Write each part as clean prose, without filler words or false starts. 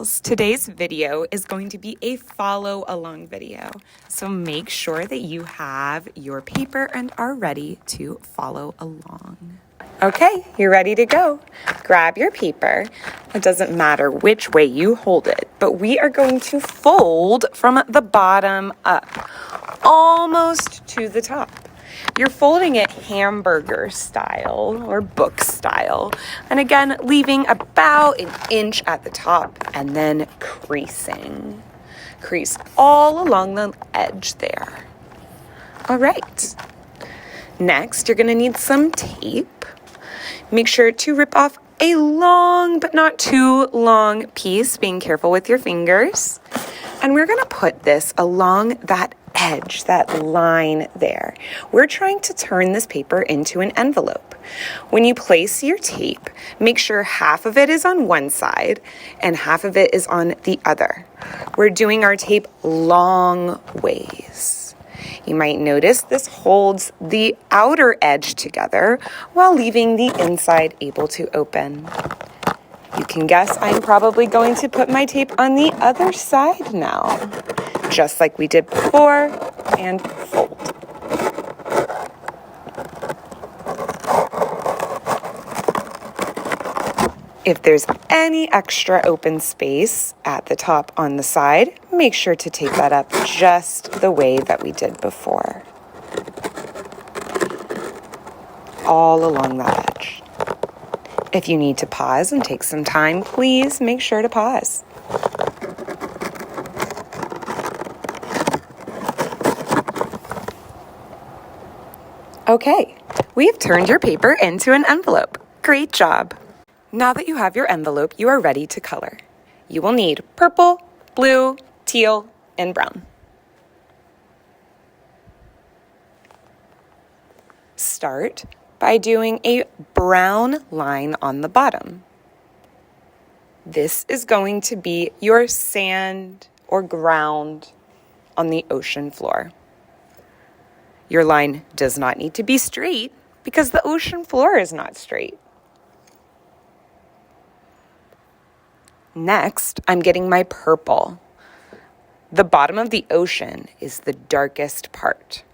dolls. Today's video is going to be a follow along video. So make sure that you have your paper and are ready to follow along. Okay, you're ready to go. Grab your paper. It doesn't matter which way you hold it, but we are going to fold from the bottom up, almost to the top. You're folding it hamburger style or book style. And again, leaving about an inch at the top and then creasing. Crease all along the edge there. All right. Next, you're going to need some tape. Make sure to rip off a long but not too long piece, being careful with your fingers. And we're going to put this along that edge, that line there. We're trying to turn this paper into an envelope. When you place your tape, make sure half of it is on one side and half of it is on the other. We're doing our tape long ways. You might notice this holds the outer edge together while leaving the inside able to open. You can guess I'm probably going to put my tape on the other side now, just like we did before, and fold. If there's any extra open space at the top on the side, make sure to tape that up just the way that we did before. All along that edge. If you need to pause and take some time, please make sure to pause. Okay, we have turned your paper into an envelope. Great job. Now that you have your envelope, you are ready to color. You will need purple, blue, teal, and brown. Start by doing a brown line on the bottom. This is going to be your sand or ground on the ocean floor. Your line does not need to be straight because the ocean floor is not straight. Next, I'm getting my purple. The bottom of the ocean is the darkest part.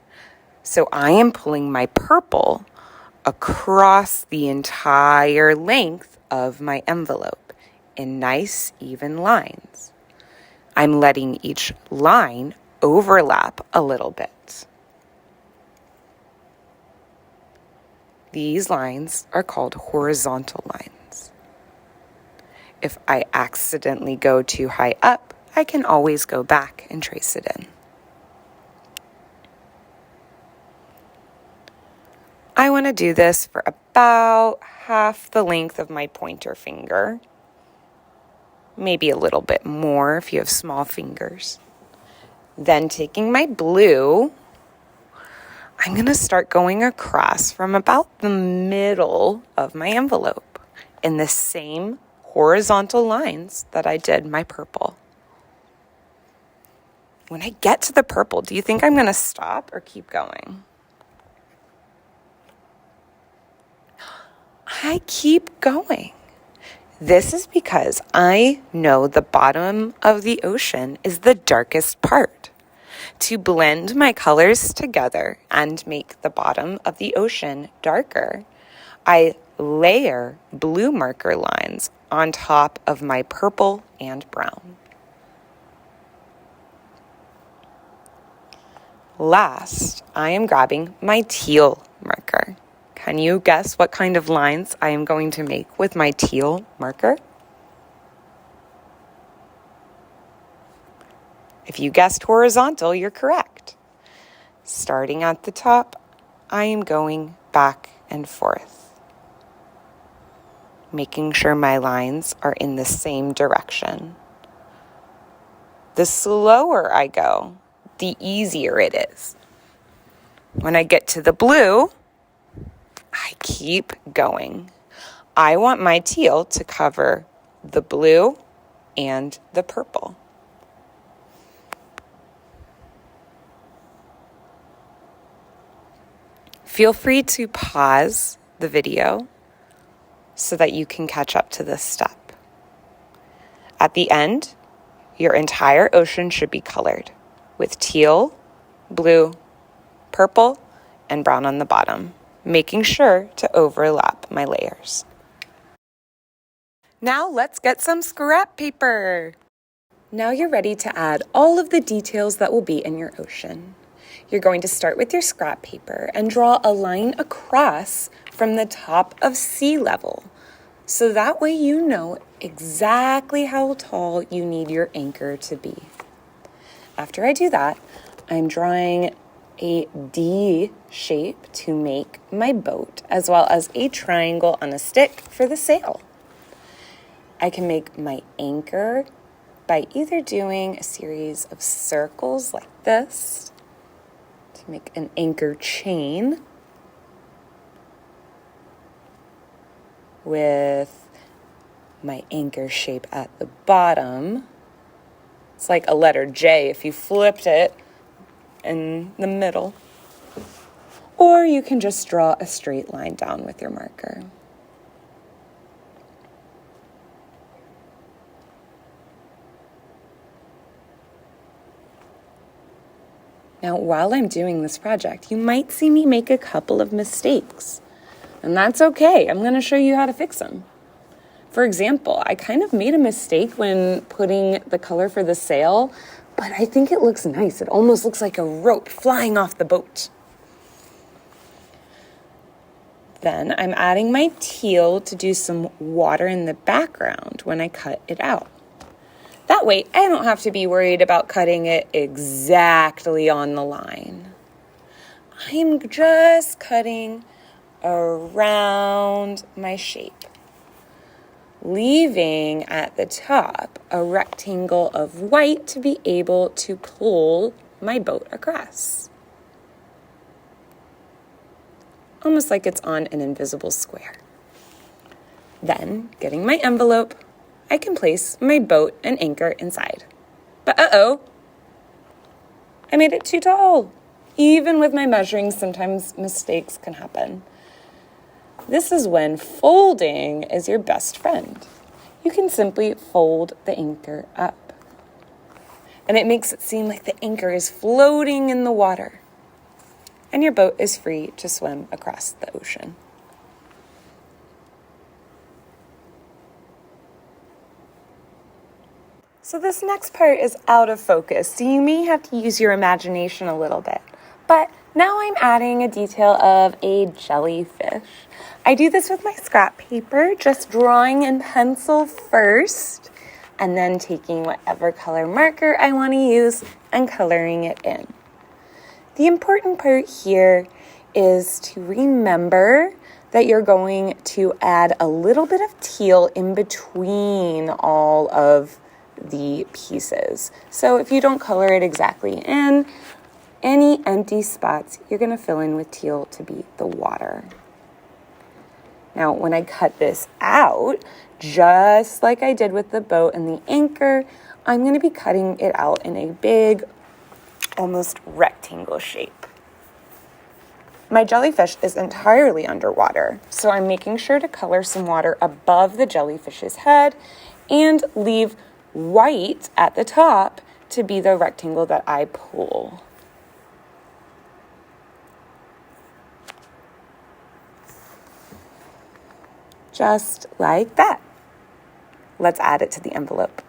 So I am pulling my purple across the entire length of my envelope in nice, even lines. I'm letting each line overlap a little bit. These lines are called horizontal lines. If I accidentally go too high up, I can always go back and trace it in. I want to do this for about half the length of my pointer finger. Maybe a little bit more if you have small fingers. Then taking my blue, I'm going to start going across from about the middle of my envelope in the same horizontal lines that I did my purple. When I get to the purple, do you think I'm going to stop or keep going? I keep going. This is because I know the bottom of the ocean is the darkest part. To blend my colors together and make the bottom of the ocean darker, I layer blue marker lines on top of my purple and brown. Last, I am grabbing my teal marker. Can you guess what kind of lines I am going to make with my teal marker? If you guessed horizontal, you're correct. Starting at the top, I am going back and forth, making sure my lines are in the same direction. The slower I go, the easier it is. When I get to the blue, I keep going. I want my teal to cover the blue and the purple. Feel free to pause the video so that you can catch up to this step. At the end, your entire ocean should be colored with teal, blue, purple, and brown on the bottom, making sure to overlap my layers. Now let's get some scrap paper. Now you're ready to add all of the details that will be in your ocean. You're going to start with your scrap paper and draw a line across from the top of sea level. So that way you know exactly how tall you need your anchor to be. After I do that, I'm drawing a D shape to make my boat, as well as a triangle on a stick for the sail. I can make my anchor by either doing a series of circles like this to make an anchor chain with my anchor shape at the bottom. It's like a letter J if you flipped it in the middle. Or you can just draw a straight line down with your marker. Now, while I'm doing this project, you might see me make a couple of mistakes. And that's okay. I'm going to show you how to fix them. For example, I kind of made a mistake when putting the color for the sail, but I think it looks nice. It almost looks like a rope flying off the boat. Then I'm adding my teal to do some water in the background when I cut it out. That way, I don't have to be worried about cutting it exactly on the line. I'm just cutting around my shape, leaving at the top a rectangle of white to be able to pull my boat across. Almost like it's on an invisible square. Then, getting my envelope, I can place my boat and anchor inside. But uh-oh, I made it too tall. Even with my measuring, sometimes mistakes can happen. This is when folding is your best friend. You can simply fold the anchor up. And it makes it seem like the anchor is floating in the water. And your boat is free to swim across the ocean. So this next part is out of focus, so you may have to use your imagination a little bit. But now I'm adding a detail of a jellyfish. I do this with my scrap paper, just drawing in pencil first, and then taking whatever color marker I want to use and coloring it in. The important part here is to remember that you're going to add a little bit of teal in between all of the pieces. So if you don't color it exactly in, any empty spots you're going to fill in with teal to be the water. Now, when I cut this out, just like I did with the boat and the anchor, I'm going to be cutting it out in a big, almost rectangle shape. My jellyfish is entirely underwater, so I'm making sure to color some water above the jellyfish's head and leave white at the top to be the rectangle that I pull. Just like that. Let's add it to the envelope.